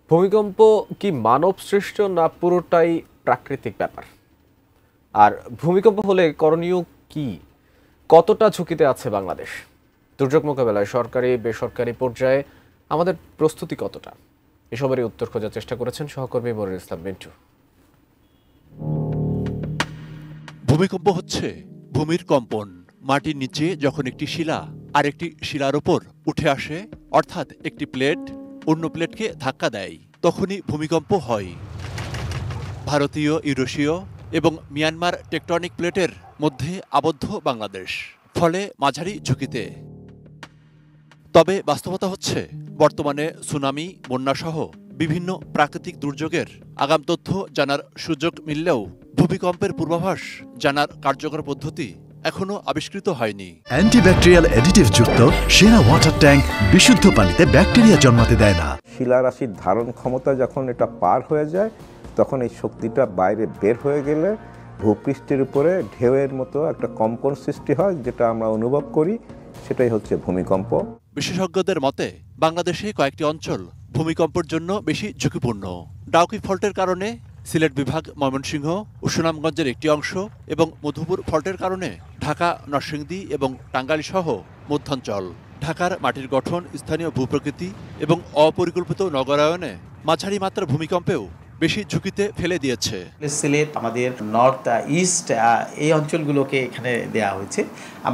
ভূমিকম্প কি মানব সৃষ্ট না পুরোটাই প্রাকৃতিক ব্যাপার? আর ভূমিকম্প হলে করণীয় কি? কতটা ঝুঁকিতে আছে বাংলাদেশ? দুর্যোগ মোকাবেলায় সরকারি বেসরকারি পর্যায়ে আমাদের প্রস্তুতি কতটা? এসবেরই উত্তর খোঁজার চেষ্টা করেছেন সহকর্মী মনিরুল ইসলাম মিন্টু। ভূমিকম্প হচ্ছে ভূমির কম্পন। মাটির নিচে যখন একটি শিলা আরেকটি শিলার উপর উঠে আসে, অর্থাৎ একটি প্লেট অন্য প্লেটকে ধাক্কা দেয়, তখনই ভূমিকম্প হয়। ভারতীয়, ইউরেশীয় এবং মিয়ানমার টেকটনিক প্লেটের মধ্যে আবদ্ধ বাংলাদেশ, ফলে মাঝারি ঝুঁকিতে। তবে বাস্তবতা হচ্ছে, বর্তমানে সুনামি, বন্যাসহ বিভিন্ন প্রাকৃতিক দুর্যোগের আগাম তথ্য জানার সুযোগ মিললেও ভূমিকম্পের পূর্বাভাস জানার কার্যকর পদ্ধতি এখনো আবিষ্কৃত হয়নি। অ্যান্টিব্যাকটেরিয়াল অ্যাডিটিভ যুক্ত সেরা ওয়াটার ট্যাঙ্ক বিশুদ্ধ পানিতে ব্যাকটেরিয়া জন্মাতে দেয় না। শিলারাশির ধারণ ক্ষমতা যখন এটা পার হয়ে যায়, তখন এই শক্তিটা বাইরে বের হয়ে গেলে ভূপৃষ্ঠের উপরে ঢেউয়ের মতো একটা কম্পন সৃষ্টি হয়, যেটা আমরা অনুভব করি। সেটাই হচ্ছে ভূমিকম্প। বিশেষজ্ঞদের মতে বাংলাদেশে কয়েকটি অঞ্চল ভূমিকম্পের জন্য বেশি ঝুঁকিপূর্ণ। ডাউকি ফল্টের কারণে সিলেট বিভাগ, ময়মনসিংহ ও সুনামগঞ্জের একটি অংশ, এবং মধুপুর ফল্টের কারণে ঢাকা, নরসিংদী এবং টাঙ্গাইল সহ মধ্যাঞ্চল। ঢাকার মাটির গঠন, স্থানীয় ভূপ্রকৃতি এবং অপরিকল্পিত নগরায়নে মাঝারি মাত্রার ভূমিকম্পেও বেশি ঝুঁকিতে ফেলে দিয়েছে। সিলেট, আমাদের নর্থ ইস্ট, এই অঞ্চলগুলোকে এখানে দেওয়া হয়েছে।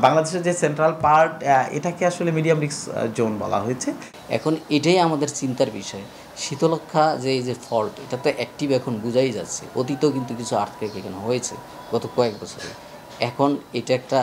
বাংলাদেশের যে সেন্ট্রাল পার্ট, এটাকে আসলে মিডিয়াম রিস্ক জোন বলা হয়েছে। এখন এটাই আমাদের চিন্তার বিষয়। শীতলক্ষ্যা যে এই যে ফল্ট, এটা তো অ্যাক্টিভ এখন বোঝাই যাচ্ছে। অতীতেও কিন্তু কিছু আর্থকুয়েক এখানে হয়েছে গত কয়েক বছরে। এখন এটা একটা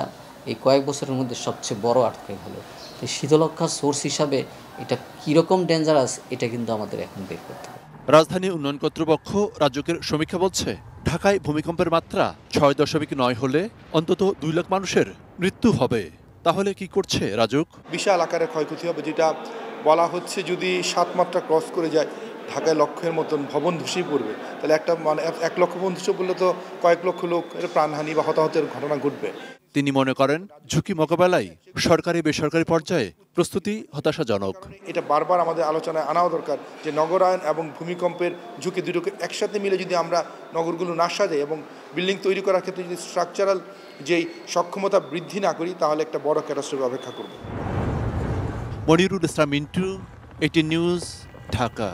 এই কয়েক বছরের মধ্যে সবচেয়ে বড় আর্থকুয়েক হলো। তো শীতলক্ষ্যার সোর্স হিসাবে এটা কীরকম ডেঞ্জারাস, এটা কিন্তু আমাদের এখন বের করতে হবে। রাজধানী উন্নয়ন কর্তৃপক্ষ রাজুকের সমীক্ষা বলছে, ঢাকায় ভূমিকম্পের মাত্রা 6.9 হলে অন্তত 2 লাখ মানুষের মৃত্যু হবে। তাহলে কি করছে রাজুক? বিশাল আকারে ক্ষয়ক্ষতি হবে, যেটা বলা হচ্ছে যদি 7 মাত্রা ক্রস করে যায়, ঢাকায় লক্ষের মতন ভবন ধসে পড়বে। তাহলে একটা 1 লক্ষ ভবন ধসে পড়লে তো কয়েক লক্ষ লোকের প্রাণহানি বা হতাহতের ঘটনা ঘটবে। তিনি মনে করেন, ঝুঁকি মোকাবেলায় সরকারি বেসরকারি পর্যায়ে প্রস্তুতি হতাশাজনক। এটা বারবার আমাদের আলোচনায় আনাও দরকার যে নগরায়ন এবং ভূমিকম্পের ঝুঁকি দুটোকে একসাথে মিলে যদি আমরা নগরগুলো না সাজাই এবং বিল্ডিং তৈরি করার ক্ষেত্রে যদি স্ট্রাকচারাল যেই সক্ষমতা বৃদ্ধি না করি, তাহলে একটা বড় ক্যাটাস্ট্রফি অপেক্ষা করবে। Monirul Islam Mintu, ATN news, Dhaka.